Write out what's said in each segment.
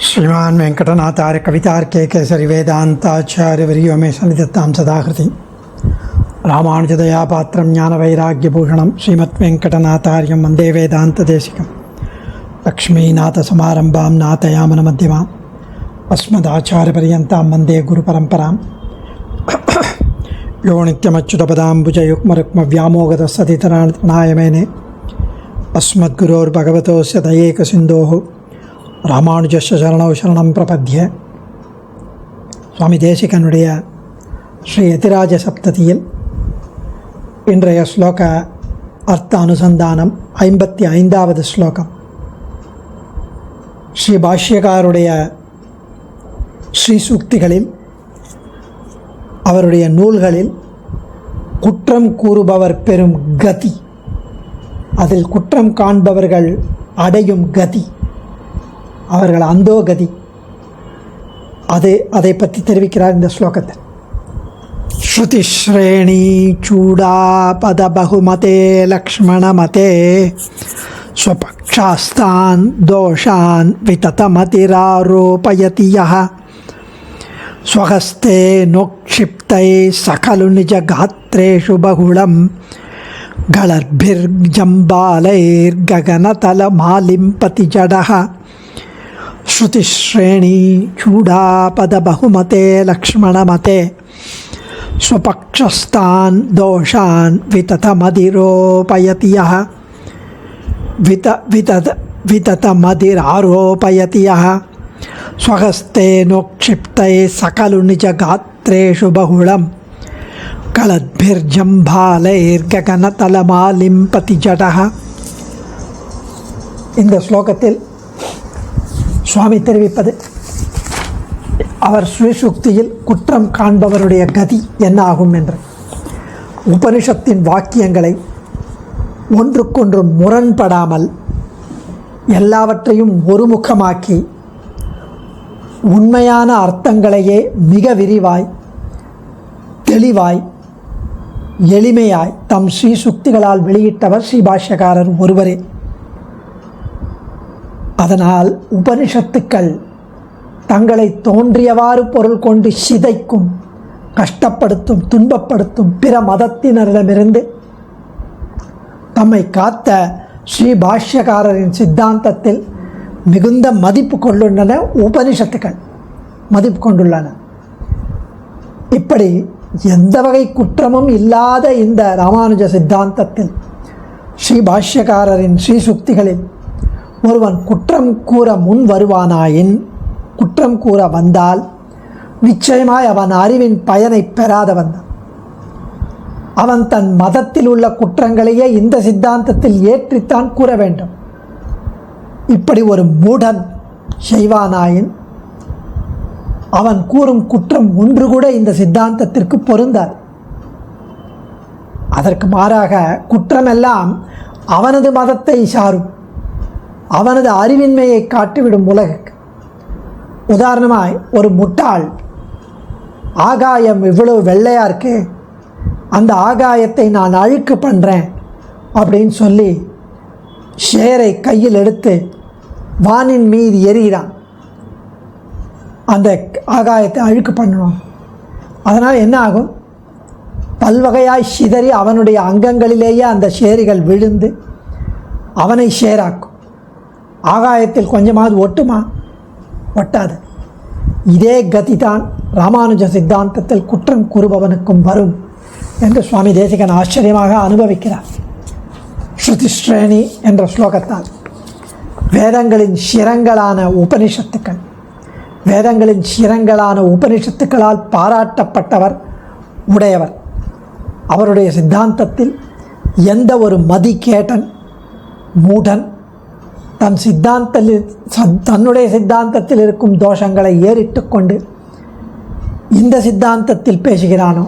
श्रीमान वेंकटनाथार्य कवितार्के केसरी वेदांताचार्यवर्यो मे सन्निधत्तां सदाहृति रामानुजदयापात्रं ज्ञानवैराग्यभूषणं श्रीमद्वेंकटनाथार्यं वन्दे वेदान्तदेशिकं लक्ष्मीनाथसमारम्भां नाथयामनमध्यमाम् अस्मदाचार्यपर्यन्तां वन्दे गुरुपरम्परां यो नित्यमच्युतपदाम्बुजयुग्मरुक्मव्यामोगतस्सतितराणाय मेने अस्मद्गुरोर्भगवतोस्य दयैकसिन्धोः ராமானுஜஸ்ய சரணௌ சரணம் பிரபத்ய. சுவாமி தேசிகனுடைய ஸ்ரீ யதிராஜ சப்ததியில் இன்றைய ஸ்லோக அர்த்த அனுசந்தானம் 55வது ஸ்லோகம். ஸ்ரீ பாஷ்யகாருடைய ஸ்ரீ சூக்திகளில், அவருடைய நூல்களில் குற்றம் கூறுபவர் பெறும் கதி, அதில் குற்றம் காண்பவர்கள் அடையும் கதி, அவர்கள் அந்தோகதி, அதை பற்றி தெரிவிக்கிறார் இந்த ஸ்லோகத்தில். ஸ்ருதி ஸ்ரேணி சூடா பத பகுமதே லக்ஷ்மணமதே ஸ்வபக்ஷாஸ்தான் தோஷான் விததமதிராரோபயதி யஹ ஸ்வஹஸ்தே நோக்ஷிப்தை சகலு நிஜ காத்ரேஷு பகுளம் கலர்பிர்ஜம்பாலைர்ககனதலமாலிம்பதி ஜடஹ. ஸ்ருதிஸ்ரேணி சூடாபதபகுமதே லக்ஷ்மணமதே ஸ்வபக்ஷஸ்தான் தோஷான் விததமதிரோபயதி யஹ விததமதிராரோபயதி யஹ ஸ்வஹஸ்தே நோக்ஷிப்தை சகலு நிஜ காத்ரேஷு பகுளம் கலத்பிர்ஜம்பாலைர்ககனதலமாலிம்பதி ஜடஹ. இந்த ஸ்லோகத்தில் சுவாமி தெரிவிப்பது, அவர் ஸ்ரீசுக்தியில் குற்றம் காண்பவருடைய கதி என்ன ஆகும் என்று. உபனிஷத்தின் வாக்கியங்களை ஒன்றுக்கொன்று முரண்படாமல் எல்லாவற்றையும் ஒருமுகமாக்கி உண்மையான அர்த்தங்களையே மிக விரிவாய், தெளிவாய், எளிமையாய் தம் ஸ்ரீசுக்திகளால் வெளியிட்டவர் ஸ்ரீபாஷ்யகாரர் ஒருவரே. அதனால் உபனிஷத்துக்கள் தங்களை தோன்றியவாறு பொருள் கொண்டு சிதைக்கும், கஷ்டப்படுத்தும், துன்பப்படுத்தும் பிற மதத்தினரிடமிருந்து தம்மை காத்த ஸ்ரீ பாஷ்யகாரரின் சித்தாந்தத்தில் மிகுந்த மதிப்பு கொண்டுள்ளன. உபனிஷத்துக்கள் மதிப்பு கொண்டுள்ளன. இப்படி எந்த வகை குற்றமும் இல்லாத இந்த ராமானுஜ சித்தாந்தத்தில் ஸ்ரீ பாஷ்யகாரரின் ஸ்ரீசுக்திகளில் ஒருவன் குற்றம் கூற முன் வருவானாயின், குற்றம் கூற வந்தால் நிச்சயமாய் அவன் அறிவின் பயனை பெறாதவன். அவன் தன் மதத்தில் உள்ள குற்றங்களையே இந்த சித்தாந்தத்தில் ஏற்றித்தான் கூற வேண்டும். இப்படி ஒரு மூடன் செய்வானாயின் அவன் கூறும் குற்றம் ஒன்று கூட இந்த சித்தாந்தத்திற்கு பொருந்தாது. அதற்கு மாறாக குற்றமெல்லாம் அவனது மதத்தை சாரும், அவனது அறிவின்மையை காட்டிவிடும் உலகுக்கு. உதாரணமாய், ஒரு முட்டாள் ஆகாயம் இவ்வளவு வெள்ளையா இருக்கு, அந்த ஆகாயத்தை நான் அழுக்கு பண்ணுறேன் அப்படின்னு சொல்லி ஷேரை கையில் எடுத்து வானின் மீது எறிகிறான். அந்த ஆகாயத்தை அழுக்கு பண்ணணும். அதனால் என்ன ஆகும்? பல்வகையாய் சிதறி அவனுடைய அங்கங்களிலேயே அந்த ஷேரிகள் விழுந்து அவனை ஷேராக்கும். ஆகாயத்தில் கொஞ்சமாவது ஒட்டுமா? ஒட்டாது. இதே கதி தான் ராமானுஜ சித்தாந்தத்தில் குற்றம் கூறுபவனுக்கும் வரும் என்று சுவாமி தேசிகன் ஆச்சரியமாக அனுபவிக்கிறார். ஸ்ருதிஸ்ரேணி என்ற ஸ்லோகத்தால் வேதங்களின் சிரங்களான உபனிஷத்துக்கள், வேதங்களின் சிரங்களான உபனிஷத்துக்களால் பாராட்டப்பட்டவர் உடையவர். அவருடைய சித்தாந்தத்தில் எந்த ஒரு மதிகேடன், மூடன் தன்னுடைய சித்தாந்தத்தில் இருக்கும் தோஷங்களை ஏறிட்டு கொண்டு இந்த சித்தாந்தத்தில் பேசுகிறானோ,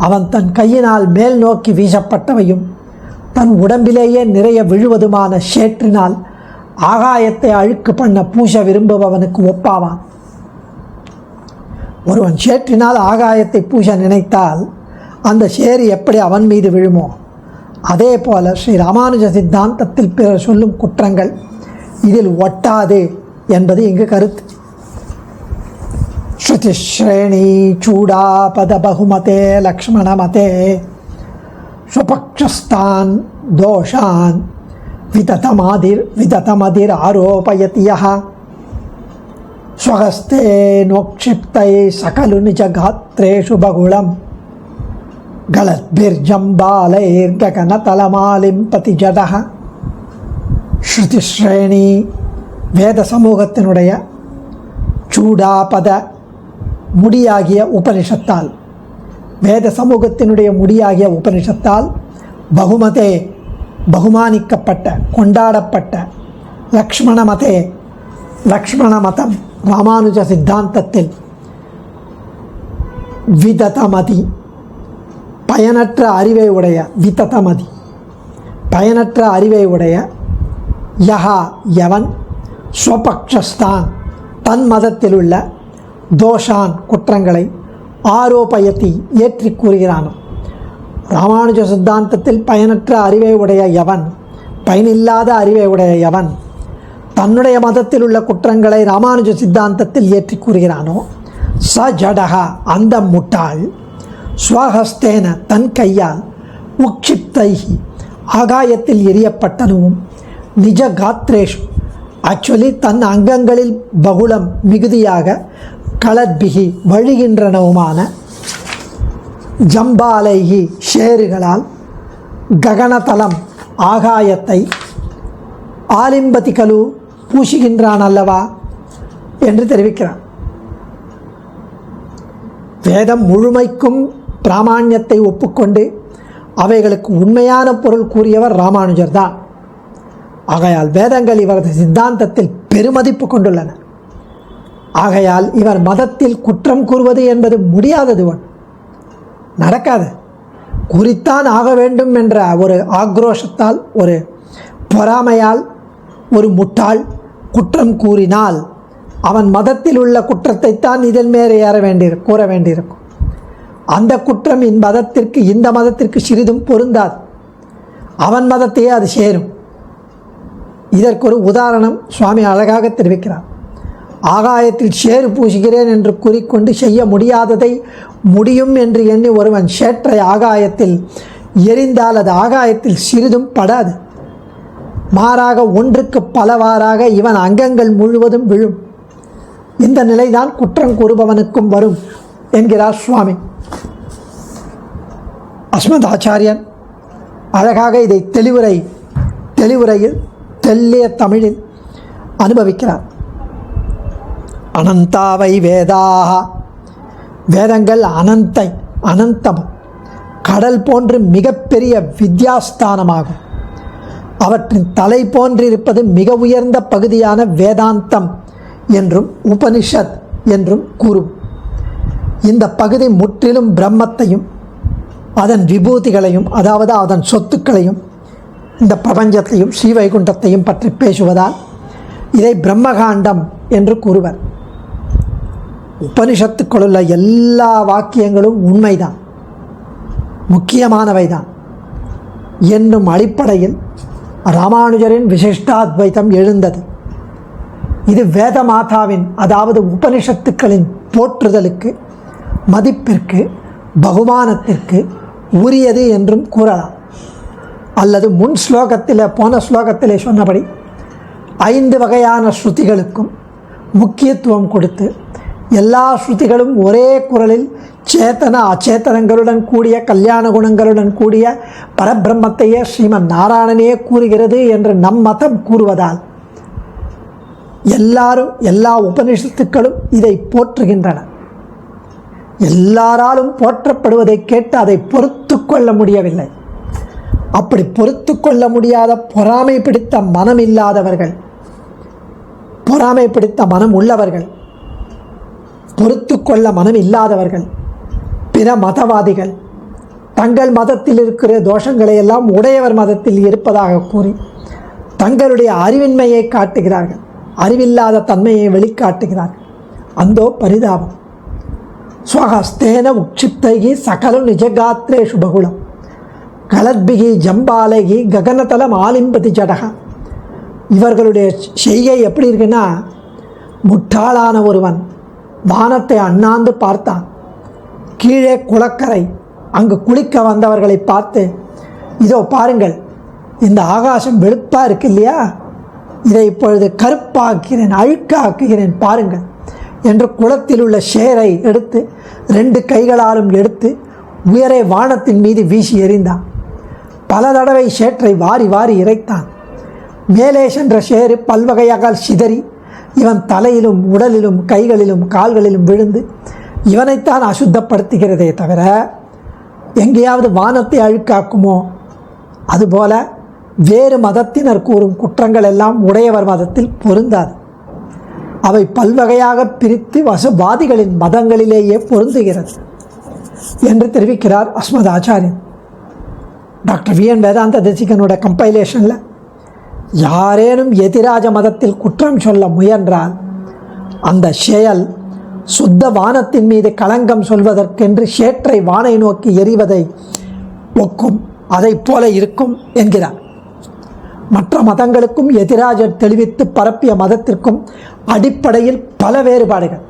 அவன் தன் கையினால் மேல் நோக்கி வீசப்பட்டவையும் தன் உடம்பிலேயே நிறைய விழுவதுமான சேற்றினால் ஆகாயத்தை அழுக்கு பண்ண பூச விரும்புபவனுக்கு ஒப்பாவான். ஒருவன் சேற்றினால் ஆகாயத்தை பூச நினைத்தால் அந்த சேறு எப்படி அவன் மீது விழுமோ, அதே போல ஸ்ரீ ராமானுஜ சித்தாந்தத்தில் பிறர் சொல்லும் குற்றங்கள் இதில் ஒட்டாது என்பது இங்கு கருத்து. ஸ்ருதிஸ்ரேணி சூடாபத பகுமதே லக்ஷ்மணமதே ஸ்வபக்ஷஸ்தான் தோஷான் விததமதிர் ஆரோபயதி யஹ ஸ்வஹஸ்தே நோக்ஷிப்தை சகலு நிஜகாத்ரேஷு பகுளம் கலத்பிர்ஜம்பாலைர்ககனதலமாலிம்பதி ஜடஹ. ஸ்ருதிஸ்ரேணி வேத சமூகத்தினுடைய சூடாபத முடியாகிய உபனிஷத்தால், வேத சமூகத்தினுடைய முடியாகிய உபனிஷத்தால் பகுமதே பகுமானிக்கப்பட்ட கொண்டாடப்பட்ட லக்ஷ்மணமதே லக்ஷ்மண மதம் ராமானுஜ சித்தாந்தத்தில் விததமதி பயனற்ற அறிவை உடைய விததமதி பயனற்ற அறிவை உடைய யஹா எவன் ஸ்வபக்ஷஸ்தான் தன் மதத்தில் உள்ள தோஷான் குற்றங்களை ஆரோபயத்தி ஏற்றி கூறுகிறானோ. ராமானுஜ சித்தாந்தத்தில் பயனற்ற அறிவை உடைய எவன், பயனில்லாத அறிவை உடைய எவன் தன்னுடைய மதத்தில் உள்ள குற்றங்களை ராமானுஜ சித்தாந்தத்தில் ஏற்றி கூறுகிறானோ, ச ஜடகா அந்த முட்டாள், ஸ்வஹஸ்தேன தன் கையால், உக்ஷிப்தைஹி ஆகாயத்தில் எரியப்பட்டனவும், நிஜ காத்ரேஷு ஆக்சுவலி தன் அங்கங்களில் பகுளம் மிகுதியாக, கலத்பிகி வழிகின்றனவுமான, ஜம்பாலைஹி ஷேறுகளால், ககனதலம் ஆகாயத்தை, ஆலிம்பதி கலு பூசுகின்றான் அல்லவா என்று தெரிவிக்கிறான். வேதம் முழுமைக்கும் பிராமாண்யத்தை ஒப்புக்கொண்டு அவைகளுக்கு உண்மையான பொருள் கூறியவர் ராமானுஜர் தான். ஆகையால் வேதங்கள் இவரது சித்தாந்தத்தில் பெருமதிப்பு கொண்டுள்ளன. ஆகையால் இவர் மதத்தில் குற்றம் கூறுவது என்பது முடியாதது ஒன்று, நடக்காது. குறித்தான் ஆக வேண்டும் என்ற ஒரு ஆக்ரோஷத்தால், ஒரு பொறாமையால் ஒரு முட்டாள் குற்றம் கூறினால் அவன் மதத்தில் உள்ள குற்றத்தைத்தான் இதன் மேலே கூற வேண்டியிருக்கும். அந்த குற்றம் இந்த மதத்திற்கு சிறிதும் பொருந்தாது. அவன் மதத்தையே அது சேரும். இதற்கு ஒரு உதாரணம் சுவாமி அழகாக தெரிவிக்கிறார். ஆகாயத்தில் சேறு பூசுகிறேன் என்று கூறிக்கொண்டு செய்ய முடியாததை முடியும் என்று எண்ணி ஒருவன் சேற்றை ஆகாயத்தில் எரிந்தால் அது ஆகாயத்தில் சிறிதும் படாது. மாறாக ஒன்றுக்கு பலவாறாக இவன் அங்கங்கள் முழுவதும் விழும். இந்த நிலைதான் குற்றம் கூறுபவனுக்கும் வரும் என்கிறார் சுவாமி. அஸ்மத் ஆச்சாரியன் அழகாக இதை தெளிவுரையில் தெல்லிய தமிழில் அனுபவிக்கிறார். அனந்தாவை வேதாக, வேதங்கள் அனந்தம் கடல் போன்று மிகப்பெரிய வித்யாஸ்தானமாகும். அவற்றின் தலை போன்றிருப்பது மிக உயர்ந்த பகுதியான வேதாந்தம் என்றும் உபனிஷத் என்றும் கூறும். இந்த பகுதி முற்றிலும் பிரம்மத்தையும் அதன் விபூதிகளையும், அதாவது அதன் சொத்துக்களையும், இந்த பிரபஞ்சத்தையும் ஸ்ரீவைகுண்டத்தையும் பற்றி பேசுவதால் இதை பிரம்மகாண்டம் என்று கூறுவர். உபனிஷத்துக்களுள்ள எல்லா வாக்கியங்களும் உண்மைதான், முக்கியமானவைதான் என்னும் அடிப்படையில் ராமானுஜரின் விசிஷ்டாத்வைத்தம் எழுந்தது. இது வேத மாதாவின், அதாவது உபனிஷத்துக்களின் போற்றுதலுக்கு, மதிப்பிற்கு, பகுமானத்திற்கு உரியது என்றும் கூறலாம். அல்லது போன ஸ்லோகத்திலே சொன்னபடி 5 வகையான ஸ்ருதிகளுக்கும் முக்கியத்துவம் கொடுத்து எல்லா ஸ்ருதிகளும் ஒரே குரலில் சேத்தன அச்சேதனங்களுடன் கூடிய கல்யாண குணங்களுடன் கூடிய பரபிரம்மத்தையே ஸ்ரீமன் நாராயணனே கூறுகிறது என்று நம் மதம் கூறுவதால் எல்லா உபனிஷத்துக்களும் இதை போற்றுகின்றன. எல்லாராலும் போற்றப்படுவதை கேட்டு அதை பொறுத்து கொள்ள முடியவில்லை. அப்படி பொறுத்து கொள்ள முடியாத பொறாமை பிடித்த மனம் இல்லாதவர்கள், பொறாமை பிடித்த மனம் உள்ளவர்கள், பொறுத்து கொள்ள மனம் இல்லாதவர்கள், பிற மதவாதிகள் தங்கள் மதத்தில் இருக்கிற தோஷங்களை எல்லாம் உடையவர் மதத்தில் இருப்பதாக கூறி தங்களுடைய அறிவின்மையை காட்டுகிறார்கள், அறிவில்லாத தன்மையை வெளிக்காட்டுகிறார்கள். அந்தோ பரிதாபம். ஸ்வஹஸ்தேன உக்ஷிப்தைகி சகலு நிஜகாத்ரேஷு பகுளம் கலத்பிகி ஜம்பாலைகி ககனதலம் ஆலிம்பதி ஜடகா. இவர்களுடைய செய்கை எப்படி இருக்குன்னா, முட்டாளான ஒருவன் வானத்தை அண்ணாந்து பார்த்தான். கீழே குளக்கரை. அங்கு குளிக்க வந்தவர்களை பார்த்து, இதோ பாருங்கள், இந்த ஆகாசம் வெளுப்பாக இருக்கு இல்லையா, இதை இப்பொழுது கருப்பாக்குகிறேன், அழுக்காக்குகிறேன் பாருங்கள் என்று குளத்தில் உள்ள ஷேரை எடுத்து 2 கைகளாலும் எடுத்து உயரே வானத்தின் மீது வீசி எறிந்தான். பல தடவை ஷேற்றை வாரி வாரி இறைத்தான். மேலே சென்ற ஷேரு பல்வகையாக சிதறி இவன் தலையிலும் உடலிலும் கைகளிலும் கால்களிலும் விழுந்து இவனைத்தான் அசுத்தப்படுத்துகிறதே தவிர எங்கேயாவது வானத்தை அழுக்காக்குமோ? அதுபோல வேறு மதத்தினர் கூறும் குற்றங்கள் எல்லாம் உடையவர் மதத்தில் பொருந்தாது. அவை பல்வகையாக பிரித்து வசுவாதிகளின் மதங்களிலேயே பொருந்துகிறது என்று தெரிவிக்கிறார் அஸ்மத் ஆச்சாரியன். டாக்டர் வி.என். வேதாந்த தேசிகனோட கம்பைலேஷனில் யாரேனும் எதிராஜ மதத்தில் குற்றம் சொல்ல முயன்றால் அந்த செயல் சுத்த வானத்தின் மீது களங்கம் சொல்வதற்கென்று சேற்றை வானை நோக்கி எறிவதை ஒக்கும், அதை போல இருக்கும் என்கிறார். மற்ற மதங்களுக்கும் எதிராஜர் தெளிவித்து பரப்பிய மதத்திற்கும் அடிப்படையில் பல வேறுபாடுகள்.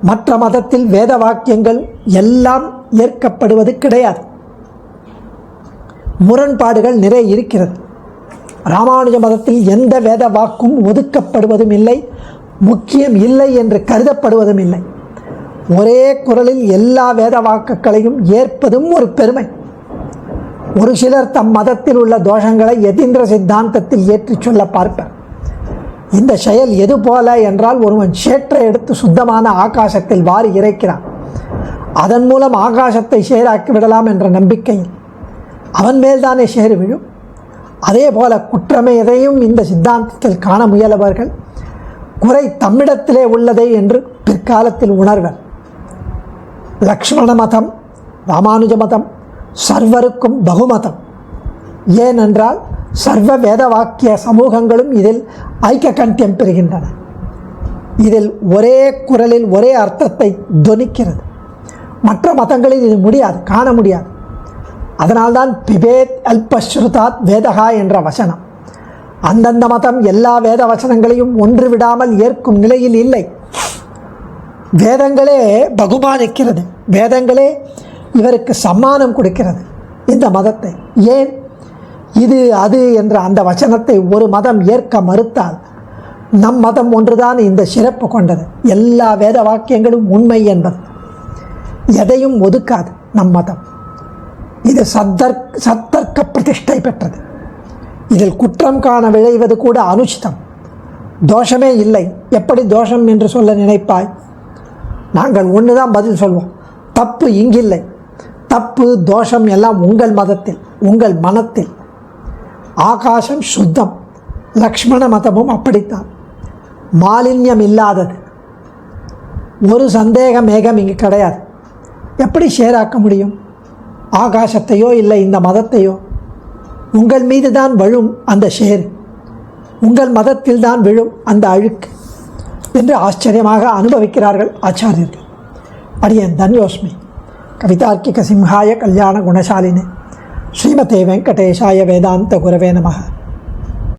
மற்ற மதத்தில் வேத வாக்கியங்கள் எல்லாம் ஏற்கப்படுவது கிடையாது. முரண்பாடுகள் நிறைய இருக்கிறது. ராமானுஜ மதத்தில் எந்த வேத வாக்கும் ஒதுக்கப்படுவதும் இல்லை, முக்கியம் இல்லை என்று கருதப்படுவதும் இல்லை. ஒரே குரலில் எல்லா வேத வாக்குகளையும் ஏற்பதும் ஒரு பெருமை. ஒரு சிலர் தம் மதத்தில் உள்ள தோஷங்களை யதீந்திர சித்தாந்தத்தில் ஏற்றி சொல்ல பார்ப்பர். இந்த செயல் எது போல என்றால், ஒருவன் சேற்றை எடுத்து சுத்தமான ஆகாசத்தில் வாரி இறைக்கிறான். அதன் மூலம் ஆகாசத்தை சேராக்கி விடலாம் என்ற நம்பிக்கையில் அவன் மேல்தானே சேறு விழும். அதே போல குற்றமே எதையும் இந்த சித்தாந்தத்தில் காண முயலவர்கள் குறை தம்மிடத்திலே உள்ளதே என்று பிற்காலத்தில் உணர்வர். லக்ஷ்மண மதம், ராமானுஜ மதம் சர்வருக்கும் பகுமதம். ஏனென்றால் சர்வ வேத வாக்கிய சமூகங்களும் இதில் ஐக்கிய கண்டியம் பெறுகின்றன. இதில் ஒரே குரலில் ஒரே அர்த்தத்தை துவனிக்கிறது. மற்ற மதங்களில் இது முடியாது, காண முடியாது. அதனால்தான் பிபேத் அல்பஸ்ருதாத் வேதகா என்ற வசனம். அந்தந்த மதம் எல்லா வேத வசனங்களையும் ஒன்று விடாமல் ஏற்கும் நிலையில் இல்லை. வேதங்களே பகுமானிக்கிறது, வேதங்களே இவருக்கு சம்மானம் கொடுக்கிறது இந்த மதத்தை. ஏன் இது அது என்ற அந்த வசனத்தை ஒரு மதம் ஏற்க மறுத்தால் நம் மதம் ஒன்றுதான் இந்த சிறப்பு கொண்டது. எல்லா வேத வாக்கியங்களும் உண்மை என்பது எதையும் ஒதுக்காது நம் மதம். இது சத்தர்க்க பிரதிஷ்டை பெற்றது. இதில் குற்றம் காண விளைவது கூட அனுச்சிதம், தோஷமே இல்லை. எப்படி தோஷம் என்று சொல்ல நினைப்பாய்? நாங்கள் ஒன்று தான் பதில் சொல்வோம். தப்பு இங்கில்லை. தப்பு தோஷம் எல்லாம் உங்கள் மதத்தில், உங்கள் மனத்தில். ஆகாசம் சுத்தம், லக்ஷ்மண மதமும் அப்படித்தான், மாலின்யம் இல்லாதது. ஒரு சந்தேக மேகம் இங்கு கிடையாது. எப்படி ஷேராக்க முடியும்? ஆகாசத்தையோ இல்லை இந்த மதத்தையோ? உங்கள் மீது தான் விழும் அந்த ஷேர், உங்கள் மதத்தில் தான் விழும் அந்த அழுக்கு என்று ஆச்சரியமாக அனுபவிக்கிறார்கள் ஆச்சாரியர்கள். அடியேன் தன்யோஸ்மி. கவிதார்க்கிக சிம்ஹாய கல்யாண குணசாலினே ஸ்ரீமதே வெங்கடேஷாய வேதாந்த குரவே நமः.